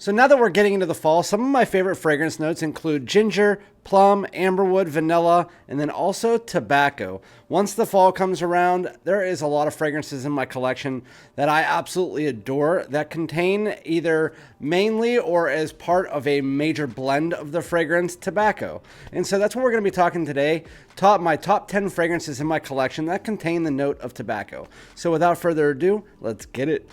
So now that we're getting into the fall, some of my favorite fragrance notes include ginger, plum, amberwood, vanilla, and then also tobacco. Once the fall comes around, there is a lot of fragrances in my collection that I absolutely adore that contain either mainly or as part of a major blend of the fragrance tobacco. And so that's what we're going to be talking today. My top 10 fragrances in my collection that contain the note of tobacco. So without further ado, let's get it.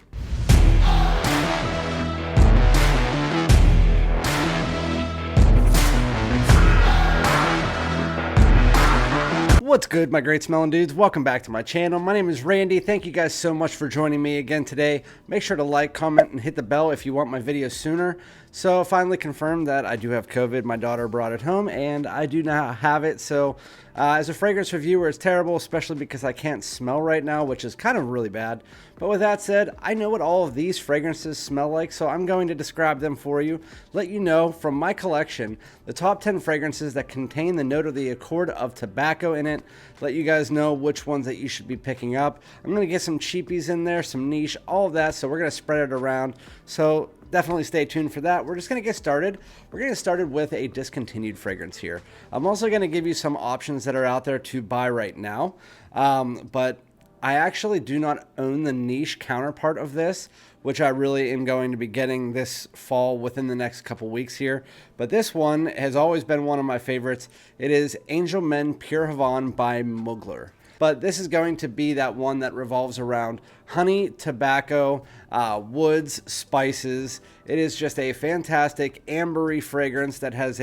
What's good, my great smelling dudes? Welcome back to my channel. My name is Randy. Thank you guys so much for joining me again today. Make sure to like, comment, and hit the bell if you want my videos sooner. So finally confirmed that I do have COVID. My daughter brought it home and I do not have it. So as a fragrance reviewer, it's terrible, especially because I can't smell right now, which is kind of really bad. But with that said, I know what all of these fragrances smell like, so I'm going to describe them for you, let you know from my collection the top 10 fragrances that contain the note of the accord of tobacco in it, let you guys know which ones that you should be picking up. I'm going to get some cheapies in there, some niche, all of that, so we're going to spread it around. So definitely stay tuned for that. We're just going to get started. We're going to get started with a discontinued fragrance here. I'm also going to give you some options that are out there to buy right now, but I actually do not own the niche counterpart of this, which I really am going to be getting this fall within the next couple weeks here. But this one has always been one of my favorites. It is Angel Men Pure Havane by Mugler. But this is going to be that one that revolves around honey, tobacco, woods, spices. It is just a fantastic ambery fragrance that has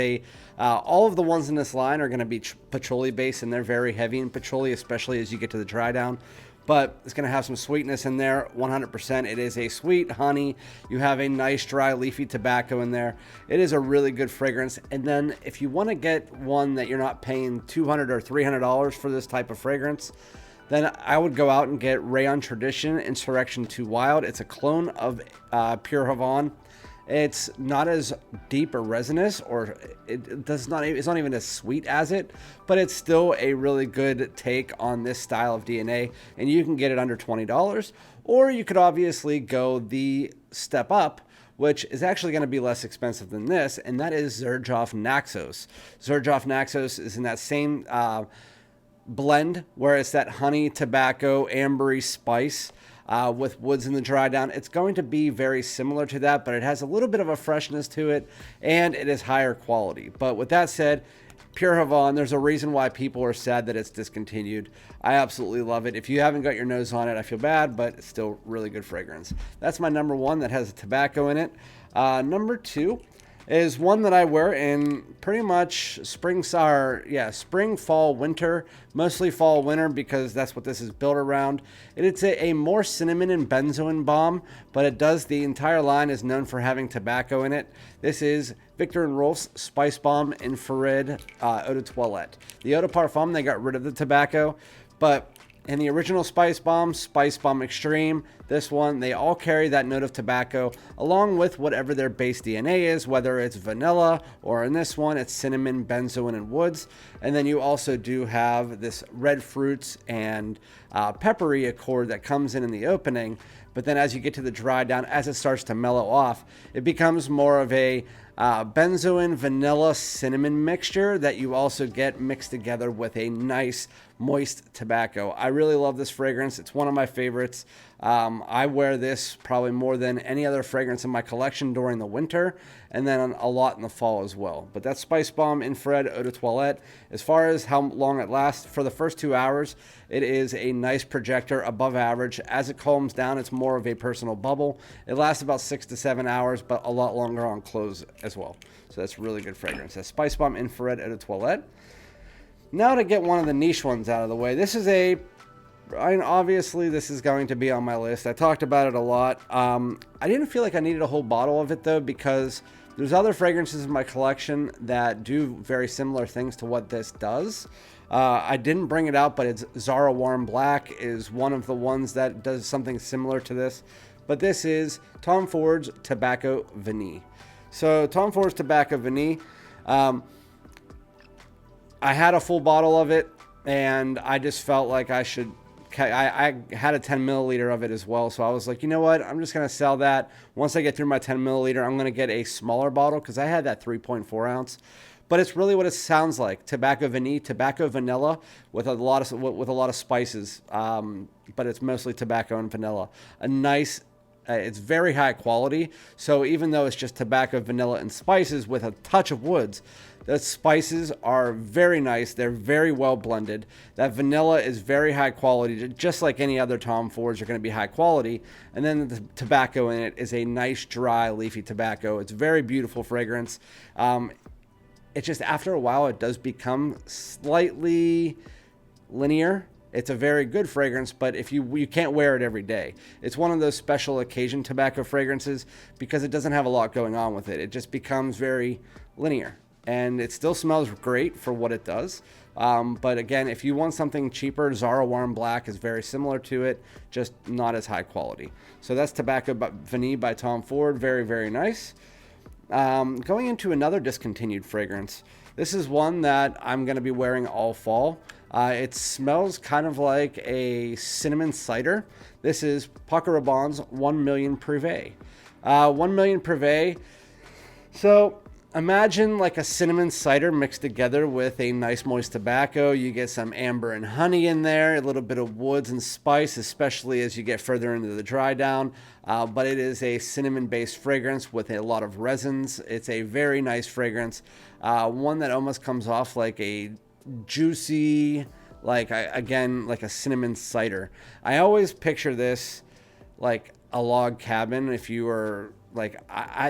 all of the ones in this line are going to be patchouli based, and they're very heavy in patchouli, especially as you get to the dry down. But it's going to have some sweetness in there, 100%. It is a sweet honey. You have a nice dry leafy tobacco in there. It is a really good fragrance. And then if you want to get one that you're not paying $200 or $300 for this type of fragrance, then I would go out and get Rayon Tradition Insurrection 2 Wild. It's a clone of Pure Havane. It's not as deep or resinous, or it's not even as sweet as it, but it's still a really good take on this style of DNA, and you can get it under $20. Or you could obviously go the step up, which is actually going to be less expensive than this, and that is Xerjoff Naxos. Xerjoff Naxos is in that same blend where it's that honey, tobacco, ambery spice. With woods in the dry down. It's going to be very similar to that, but it has a little bit of a freshness to it, and it is higher quality. But with that said, Pure Havane, there's a reason why people are sad that it's discontinued. I absolutely love it. If you haven't got your nose on it, I feel bad, but it's still really good fragrance. That's my number one that has tobacco in it. Number two is one that I wear in pretty much spring, fall, winter, mostly fall, winter, because that's what this is built around. It's a more cinnamon and benzoin bomb, but the entire line is known for having tobacco in it. This is Viktor & Rolf's Spicebomb Infrared Eau de Toilette. The Eau de Parfum, they got rid of the tobacco, but in the original Spicebomb Extreme, this one, they all carry that note of tobacco along with whatever their base DNA is, whether it's vanilla or in this one, it's cinnamon, benzoin, and woods. And then you also do have this red fruits and peppery accord that comes in the opening. But then as you get to the dry down, as it starts to mellow off, it becomes more of a benzoin, vanilla, cinnamon mixture that you also get mixed together with a nice moist tobacco. I really love this fragrance. It's one of my favorites. I wear this probably more than any other fragrance in my collection during the winter, and then a lot in the fall as well. But that's Spicebomb Infrared Eau de Toilette. As far as how long it lasts, for the first 2 hours, it is a nice projector, above average. As it calms down, it's more of a personal bubble. It lasts about 6 to 7 hours, but a lot longer on clothes as well. So that's really good fragrance. That's Spicebomb Infrared Eau de Toilette. Now to get one of the niche ones out of the way. This is obviously this is going to be on my list. I talked about it a lot. I didn't feel like I needed a whole bottle of it though, because there's other fragrances in my collection that do very similar things to what this does. I didn't bring it out, but it's Azzaro Warm Black is one of the ones that does something similar to this. But this is Tom Ford's Tobacco Vanille. So Tom Ford's Tobacco Vanille, I had a full bottle of it, and I just felt like I should I had a 10 milliliter of it as well. So I was like, you know what? I'm just going to sell that. Once I get through my 10 milliliter, I'm going to get a smaller bottle because I had that 3.4 ounce. But it's really what it sounds like: tobacco vanille, tobacco vanilla with a lot of spices. But it's mostly tobacco and vanilla. A nice, it's very high quality. So even though it's just tobacco, vanilla, and spices with a touch of woods, the spices are very nice. They're very well blended. That vanilla is very high quality, just like any other Tom Fords are going to be high quality. And then the tobacco in it is a nice, dry, leafy tobacco. It's very beautiful fragrance. It's just after a while, it does become slightly linear. It's a very good fragrance, but if you can't wear it every day. It's one of those special occasion tobacco fragrances because it doesn't have a lot going on with it. It just becomes very linear, and it still smells great for what it does. But again, if you want something cheaper, Azzaro Warm Black is very similar to it, just not as high quality. So that's Tobacco Vanille by Tom Ford. Very, very nice. Going into another discontinued fragrance. This is one that I'm going to be wearing all fall. It smells kind of like a cinnamon cider. This is Paco Rabanne's 1 Million Prive. 1 Million Prive. So imagine like a cinnamon cider mixed together with a nice moist tobacco. You get some amber and honey in there, a little bit of woods and spice, especially as you get further into the dry down. But it is a cinnamon-based fragrance with a lot of resins. It's a very nice fragrance. One that almost comes off like a juicy, like a cinnamon cider. I always picture this like a log cabin. If you were like,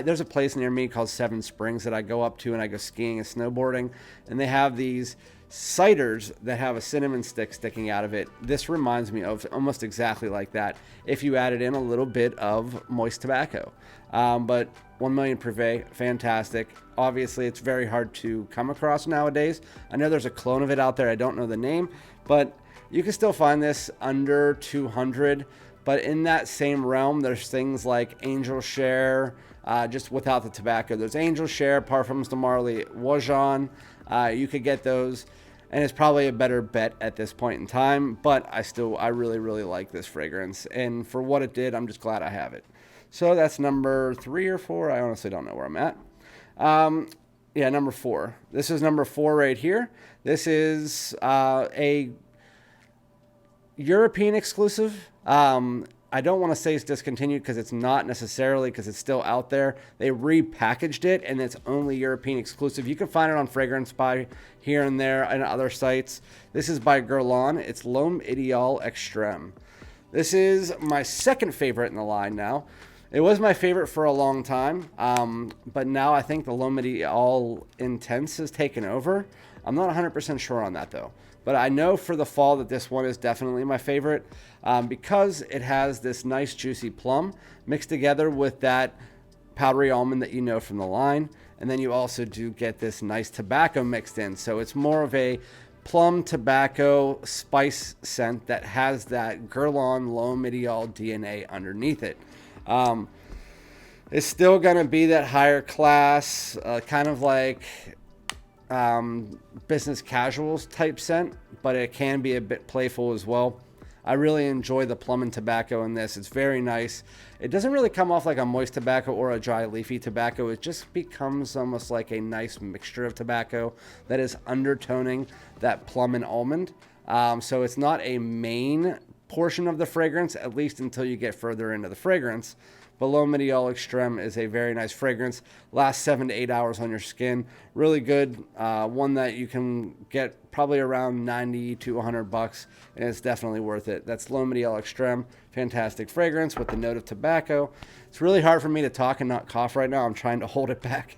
there's a place near me called Seven Springs that I go up to and I go skiing and snowboarding, and they have these ciders that have a cinnamon stick sticking out of it. This reminds me of almost exactly like that if you added in a little bit of moist tobacco. But 1 Million Prive, fantastic. Obviously, it's very hard to come across nowadays. I know there's a clone of it out there. I don't know the name, but you can still find this under 200. But in that same realm, there's things like Angel Share, just without the tobacco. There's Angel Share, Parfums de Marly, Wajan. You could get those, and it's probably a better bet at this point in time. But I really, really like this fragrance. And for what it did, I'm just glad I have it. So that's number 3 or 4. I honestly don't know where I'm at. Yeah, number 4. This is number 4 right here. This is a European exclusive. I don't want to say it's discontinued because it's not necessarily, because it's still out there. They repackaged it and it's only European exclusive. You can find it on Fragrance Buy here and there and other sites. This is by Guerlain. It's L'Homme Idéal Extreme. This is my second favorite in the line now. It was my favorite for a long time, but now I think the L'Homme Idéal Intense has taken over. I'm not 100% sure on that though. But I know for the fall that this one is definitely my favorite because it has this nice juicy plum mixed together with that powdery almond that you know from the line. And then you also do get this nice tobacco mixed in. So it's more of a plum tobacco spice scent that has that Guerlain L'Homme Idéal DNA underneath it. It's still going to be that higher class, kind of like business casuals type scent, but it can be a bit playful as well. I really enjoy the plum and tobacco in this. It's very nice. It doesn't really come off like a moist tobacco or a dry leafy tobacco. It just becomes almost like a nice mixture of tobacco that is undertoning that plum and almond. So it's not a main portion of the fragrance, at least until you get further into the fragrance. But L'Homme Idéal Extreme is a very nice fragrance. Lasts 7 to 8 hours on your skin. Really good. One that you can get probably around 90 to 100 bucks, and it's definitely worth it. That's L'Homme Idéal Extreme. Fantastic fragrance with the note of tobacco. It's really hard for me to talk and not cough right now. I'm trying to hold it back.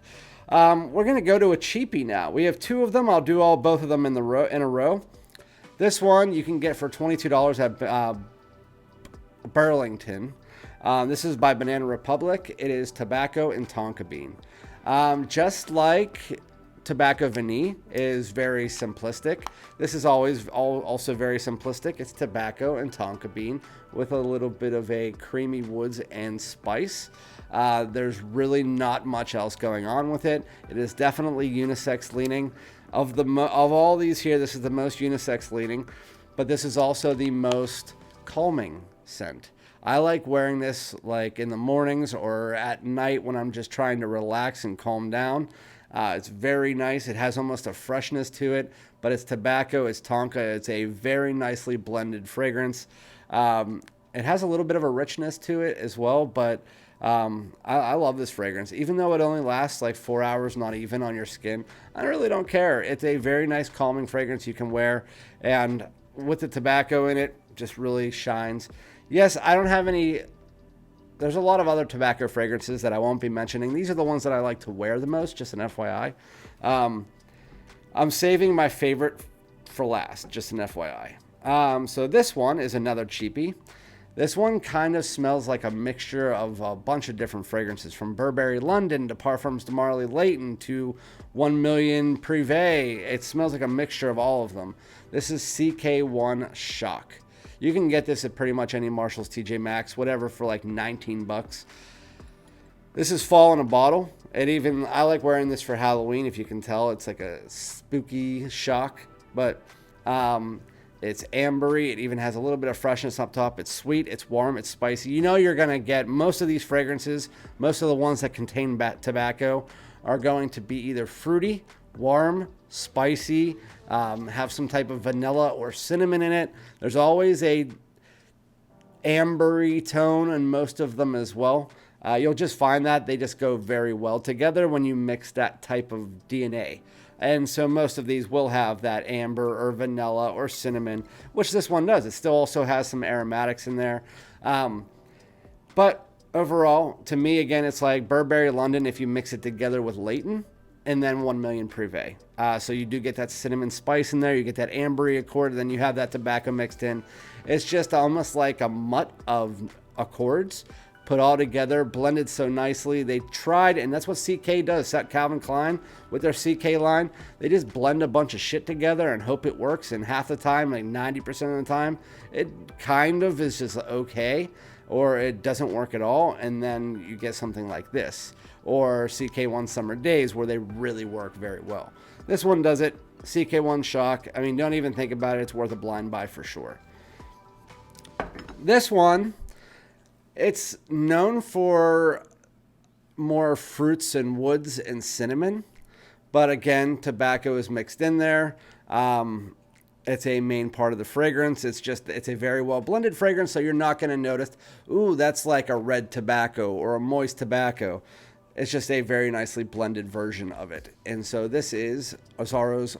We're going to go to a cheapie now. We have 2 of them. I'll do both of them in a row. This one you can get for $22 at Burlington. This is by Banana Republic. It is tobacco and tonka bean. Just like Tobacco Vanille is very simplistic, this is also very simplistic. It's tobacco and tonka bean with a little bit of a creamy woods and spice. There's really not much else going on with it. It is definitely unisex leaning. Of all these here, this is the most unisex leaning. but this is also the most calming scent. I like wearing this like in the mornings or at night when I'm just trying to relax and calm down. It's very nice. It has almost a freshness to it, but it's tobacco, it's Tonka. It's a very nicely blended fragrance. It has a little bit of a richness to it as well, but I love this fragrance. Even though it only lasts like 4 hours, not even, on your skin, I really don't care. It's a very nice calming fragrance you can wear, and with the tobacco in it, just really shines. Yes, I don't have any. There's a lot of other tobacco fragrances that I won't be mentioning. These are the ones that I like to wear the most, just an FYI. I'm saving my favorite for last, just an FYI. So this one is another cheapie. This one kind of smells like a mixture of a bunch of different fragrances, from Burberry London to Parfums de Marly Leighton to 1 Million Prive. It smells like a mixture of all of them. This is CK1 Shock. You can get this at pretty much any Marshalls, TJ Maxx, whatever, for like 19 bucks. This is fall in a bottle. I like wearing this for Halloween, if you can tell. It's like a spooky shock, but it's ambery. It even has a little bit of freshness up top. It's sweet, it's warm, it's spicy. You know you're going to get most of these fragrances, most of the ones that contain tobacco are going to be either fruity, warm, spicy, have some type of vanilla or cinnamon in it. There's always a ambery tone in most of them as well. You'll just find that they just go very well together when you mix that type of DNA. And so most of these will have that amber or vanilla or cinnamon, which this one does. It still also has some aromatics in there. But overall, to me, again, it's like Burberry London if you mix it together with Leighton, and then 1 Million Prive. So you do get that cinnamon spice in there. You get that ambery accord, and then you have that tobacco mixed in. It's just almost like a mutt of accords put all together, blended so nicely. They tried, and that's what CK does. Calvin Klein with their CK line, they just blend a bunch of shit together and hope it works. And half the time, like 90% of the time, it kind of is just okay, or it doesn't work at all. And then you get something like this, or CK1 Summer Days, where they really work very well. This one does it. CK1 Shock. I mean, don't even think about it. It's worth a blind buy for sure. This one, it's known for more fruits and woods and cinnamon, but again, tobacco is mixed in there. It's a main part of the fragrance. It's a very well blended fragrance, so you're not going to notice, ooh, that's like a red tobacco or a moist tobacco. It's just a very nicely blended version of it. And so this is Azzaro's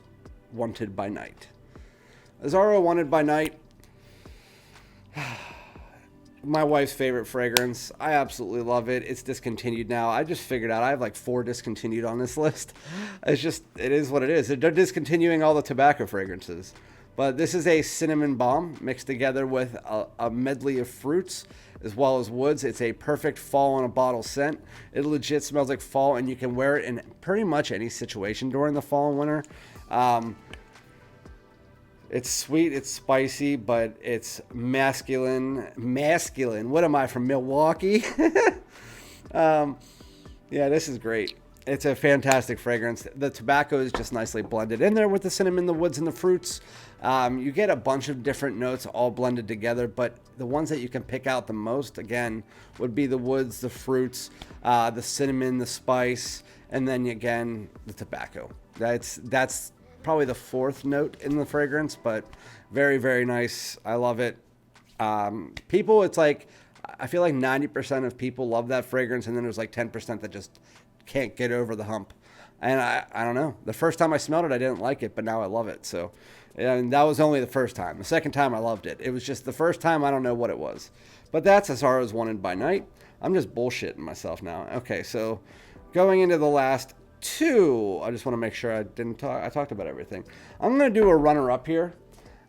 Wanted by Night. Azzaro Wanted by Night. My wife's favorite fragrance. I absolutely love it. It's discontinued now. I just figured out I have like 4 discontinued on this list. It is what it is. They're discontinuing all the tobacco fragrances. But this is a cinnamon bomb mixed together with a medley of fruits as well as woods. It's a perfect fall in a bottle scent. It legit smells like fall, and you can wear it in pretty much any situation during the fall and winter. It's sweet, it's spicy, but it's masculine. What am I, from Milwaukee? Yeah, this is great. It's a fantastic fragrance. The tobacco is just nicely blended in there with the cinnamon, the woods, and the fruits. You get a bunch of different notes all blended together, but the ones that you can pick out the most, again, would be the woods, the fruits, the cinnamon, the spice, and then again, the tobacco. That's probably the 4th note in the fragrance, but very, very nice. I love it. People, it's like, I feel like 90% of people love that fragrance, and then there's like 10% that just can't get over the hump. And I don't know. The first time I smelled it, I didn't like it, but now I love it. So, and that was only the first time. The second time, I loved it. It was just the first time, I don't know what it was. But that's Azzaro's Wanted by Night. I'm just bullshitting myself now. Okay, so going into the last 2, I just want to make sure I talked about everything. I'm going to do a runner-up here.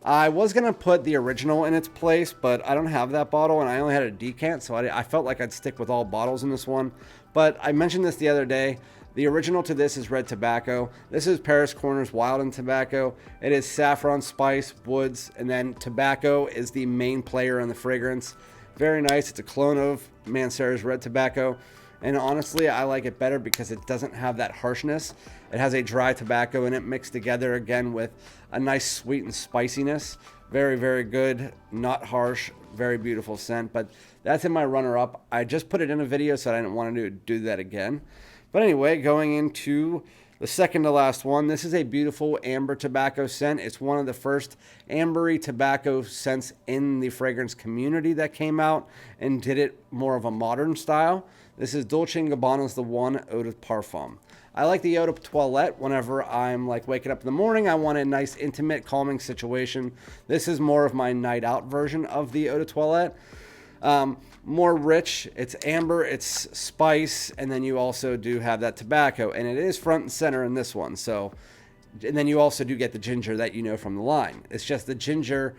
I was going to put the original in its place, but I don't have that bottle, and I only had a decant, so I felt like I'd stick with all bottles in this one. But I mentioned this the other day. The original to this is Red Tobacco. This is Paris Corner's Wild and Tobacco. It is saffron, spice, woods, and then tobacco is the main player in the fragrance. Very nice. It's a clone of Mancera's Red Tobacco. And honestly, I like it better because it doesn't have that harshness. It has a dry tobacco in it mixed together again with a nice sweet and spiciness. Very, very good, not harsh, very beautiful scent. But that's in my runner-up. I just put it in a video, so I didn't want to do that again. But anyway, going into the second to last one, this is a beautiful amber tobacco scent. It's one of the first ambery tobacco scents in the fragrance community that came out and did it more of a modern style. This is Dolce & Gabbana's the One Eau de Parfum. I like the Eau de Toilette whenever I'm like waking up in the morning. I want a nice, intimate, calming situation. This is more of my night out version of the Eau de Toilette. More rich, it's amber, it's spice, and then you also do have that tobacco, and it is front and center in this one. So, and then you also do get the ginger that you know from the line. It's just the ginger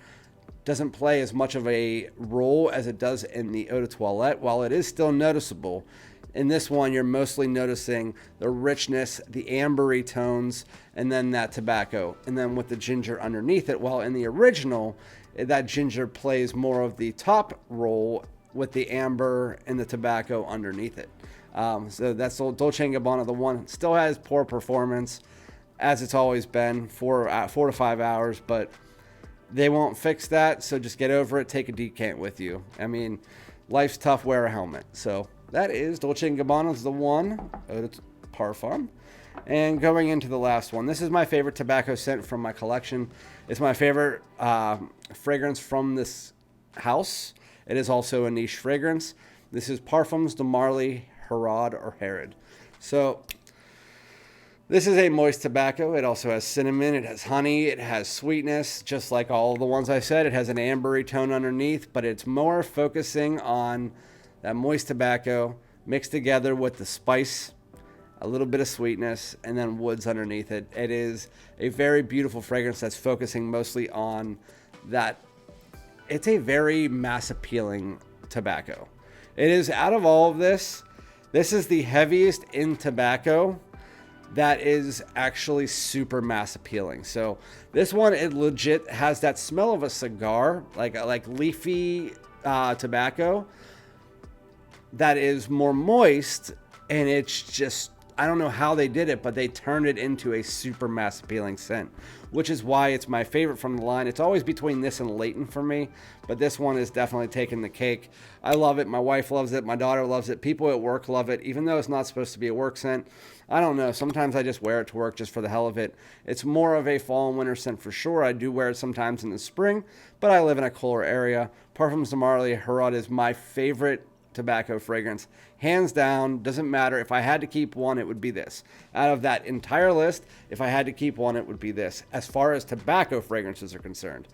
doesn't play as much of a role as it does in the Eau de Toilette. While it is still noticeable, in this one you're mostly noticing the richness, the ambery tones, and then that tobacco, and then with the ginger underneath it. While in the original, that ginger plays more of the top role with the amber and the tobacco underneath it. So that's Dolce & Gabbana, the one. It still has poor performance, as it's always been, 4 to 5 hours, but they won't fix that, so just get over it. Take a decant with you. I mean, life's tough, wear a helmet. So that is Dolce & Gabbana's the One Eau de Parfum. And going into the last one, this is my favorite tobacco scent from my collection. It's my favorite fragrance from this house. It is also a niche fragrance. This is Parfums de Marly, Herod, or Herod. So this is a moist tobacco. It also has cinnamon, it has honey, it has sweetness, just like all the ones I said. It has an ambery tone underneath, but it's more focusing on that moist tobacco mixed together with the spice, a little bit of sweetness, and then woods underneath it. It is a very beautiful fragrance that's focusing mostly on that. It's a very mass appealing tobacco. It is, out of all of this is the heaviest in tobacco that is actually super mass appealing. So this one, it legit has that smell of a cigar, like leafy tobacco that is more moist, and it's just, I don't know how they did it, but they turned it into a super mass appealing scent, which is why it's my favorite from the line. It's always between this and Leighton for me, but this one is definitely taking the cake. I love it. My wife loves it. My daughter loves it. People at work love it, even though it's not supposed to be a work scent. I don't know. Sometimes I just wear it to work just for the hell of it. It's more of a fall and winter scent for sure. I do wear it sometimes in the spring, but I live in a cooler area. Parfums de Marly, Herod is my favorite tobacco fragrance, hands down. Doesn't matter. If I had to keep one, it would be this. Out of that entire list, if I had to keep one, it would be this. As far as tobacco fragrances are concerned,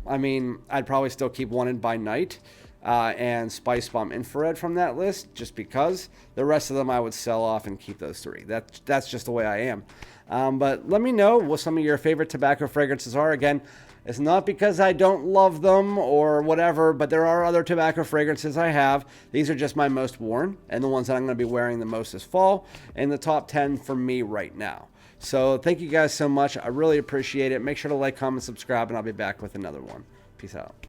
I mean, I'd probably still keep One Edt by Night and Spicebomb Infrared from that list, just because. The rest of them I would sell off and keep those three. That's just the way I am. But let me know what some of your favorite tobacco fragrances are. Again, it's not because I don't love them or whatever, but there are other tobacco fragrances I have. These are just my most worn and the ones that I'm going to be wearing the most this fall, and the top 10 for me right now. So thank you guys so much. I really appreciate it. Make sure to like, comment, subscribe, and I'll be back with another one. Peace out.